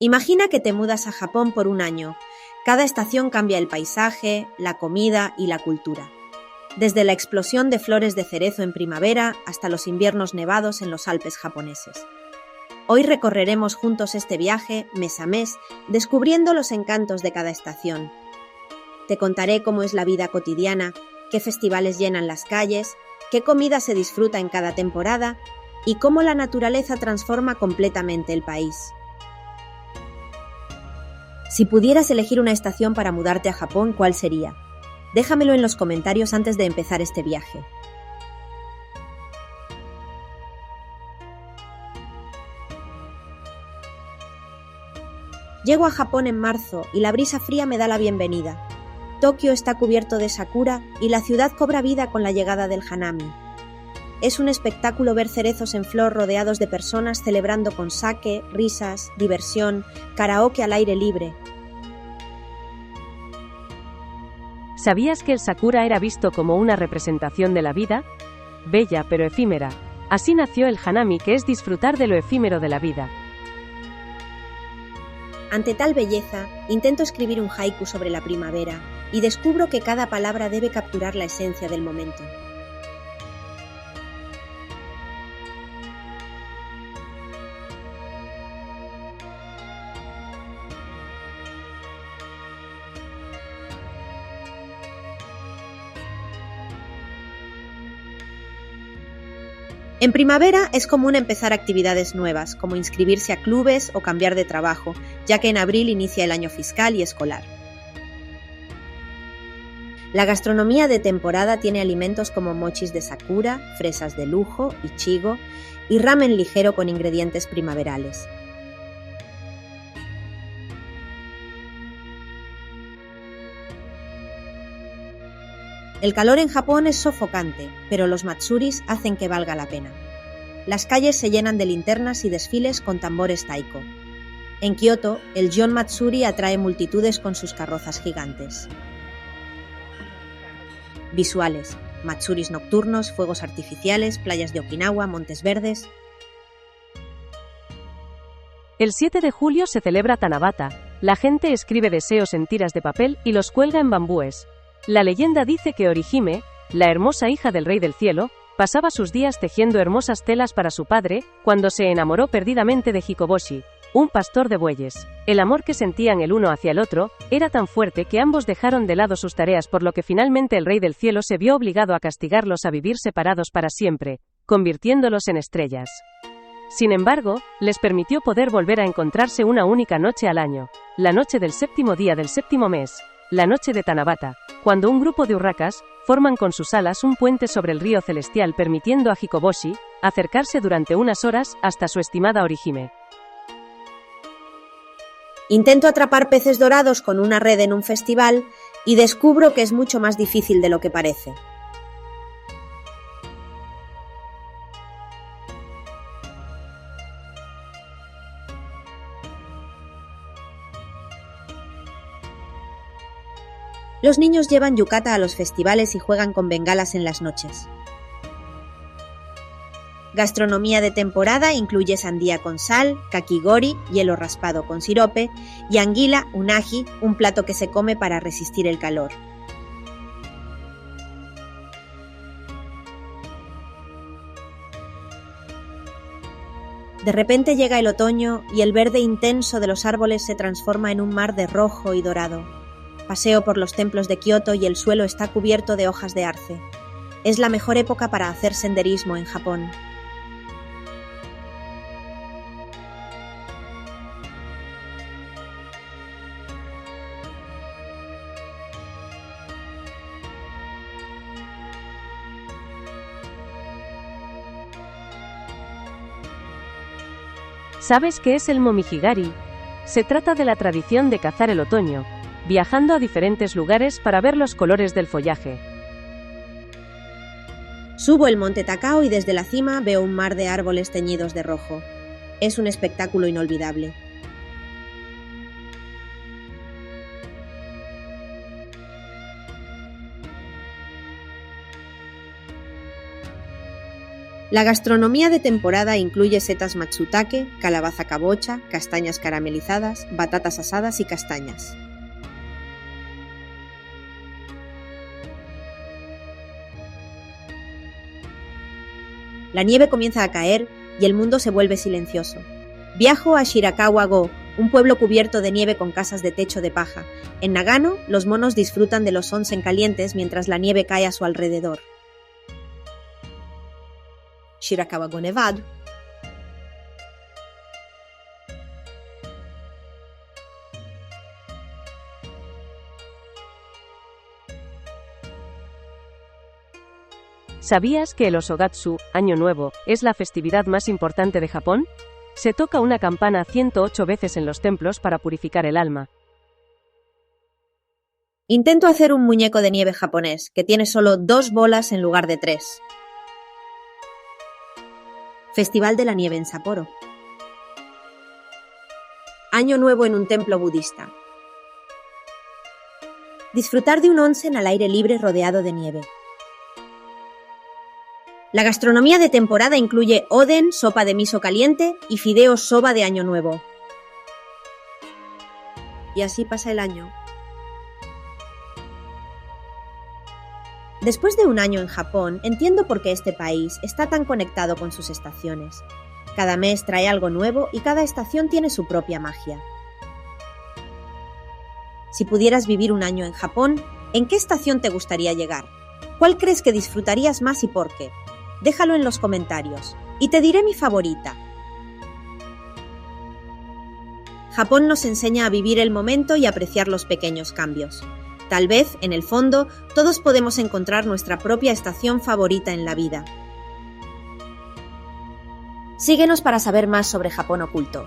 Imagina que te mudas a Japón por un año. Cada estación cambia el paisaje, la comida y la cultura. Desde la explosión de flores de cerezo en primavera hasta los inviernos nevados en los Alpes japoneses. Hoy recorreremos juntos este viaje, mes a mes, descubriendo los encantos de cada estación. Te contaré cómo es la vida cotidiana, qué festivales llenan las calles, qué comida se disfruta en cada temporada y cómo la naturaleza transforma completamente el país. Si pudieras elegir una estación para mudarte a Japón, ¿cuál sería? Déjamelo en los comentarios antes de empezar este viaje. Llego a Japón en marzo y la brisa fría me da la bienvenida. Tokio está cubierto de sakura y la ciudad cobra vida con la llegada del hanami. Es un espectáculo ver cerezos en flor rodeados de personas celebrando con sake, risas, diversión, karaoke al aire libre. ¿Sabías que el sakura era visto como una representación de la vida? Bella pero efímera. Así nació el hanami, que es disfrutar de lo efímero de la vida. Ante tal belleza, intento escribir un haiku sobre la primavera y descubro que cada palabra debe capturar la esencia del momento. En primavera es común empezar actividades nuevas, como inscribirse a clubes o cambiar de trabajo, ya que en abril inicia el año fiscal y escolar. La gastronomía de temporada tiene alimentos como mochis de sakura, fresas de lujo, ichigo y ramen ligero con ingredientes primaverales. El calor en Japón es sofocante, pero los matsuris hacen que valga la pena. Las calles se llenan de linternas y desfiles con tambores taiko. En Kioto, el Gion Matsuri atrae multitudes con sus carrozas gigantes. Visuales: matsuris nocturnos, fuegos artificiales, playas de Okinawa, montes verdes. El 7 de julio se celebra Tanabata. La gente escribe deseos en tiras de papel y los cuelga en bambúes. La leyenda dice que Orihime, la hermosa hija del Rey del Cielo, pasaba sus días tejiendo hermosas telas para su padre, cuando se enamoró perdidamente de Hikoboshi, un pastor de bueyes. El amor que sentían el uno hacia el otro era tan fuerte que ambos dejaron de lado sus tareas, por lo que finalmente el Rey del Cielo se vio obligado a castigarlos a vivir separados para siempre, convirtiéndolos en estrellas. Sin embargo, les permitió poder volver a encontrarse una única noche al año, la noche del séptimo día del séptimo mes, la noche de Tanabata, cuando un grupo de urracas forman con sus alas un puente sobre el río celestial, permitiendo a Hikoboshi acercarse durante unas horas hasta su estimada Orihime. Intento atrapar peces dorados con una red en un festival y descubro que es mucho más difícil de lo que parece. Los niños llevan yukata a los festivales y juegan con bengalas en las noches. Gastronomía de temporada incluye sandía con sal, kakigori, hielo raspado con sirope, y anguila, unagi, un plato que se come para resistir el calor. De repente llega el otoño y el verde intenso de los árboles se transforma en un mar de rojo y dorado. Paseo por los templos de Kioto y el suelo está cubierto de hojas de arce. Es la mejor época para hacer senderismo en Japón. ¿Sabes qué es el momijigari? Se trata de la tradición de cazar el otoño, viajando a diferentes lugares para ver los colores del follaje. Subo el monte Takao y desde la cima veo un mar de árboles teñidos de rojo. Es un espectáculo inolvidable. La gastronomía de temporada incluye setas matsutake, calabaza cabocha, castañas caramelizadas, batatas asadas y castañas. La nieve comienza a caer y el mundo se vuelve silencioso. Viajo a Shirakawa-go, un pueblo cubierto de nieve con casas de techo de paja. En Nagano, los monos disfrutan de los onsen calientes mientras la nieve cae a su alrededor. Shirakawa-go nevado. ¿Sabías que el Osogatsu, Año Nuevo, es la festividad más importante de Japón? Se toca una campana 108 veces en los templos para purificar el alma. Intento hacer un muñeco de nieve japonés, que tiene solo 2 bolas en lugar de 3. Festival de la nieve en Sapporo. Año Nuevo en un templo budista. Disfrutar de un onsen al aire libre rodeado de nieve. La gastronomía de temporada incluye oden, sopa de miso caliente y fideos soba de Año Nuevo. Y así pasa el año. Después de un año en Japón, entiendo por qué este país está tan conectado con sus estaciones. Cada mes trae algo nuevo y cada estación tiene su propia magia. Si pudieras vivir un año en Japón, ¿en qué estación te gustaría llegar? ¿Cuál crees que disfrutarías más y por qué? Déjalo en los comentarios y te diré mi favorita. Japón nos enseña a vivir el momento y apreciar los pequeños cambios. Tal vez, en el fondo, todos podemos encontrar nuestra propia estación favorita en la vida. Síguenos para saber más sobre Japón oculto.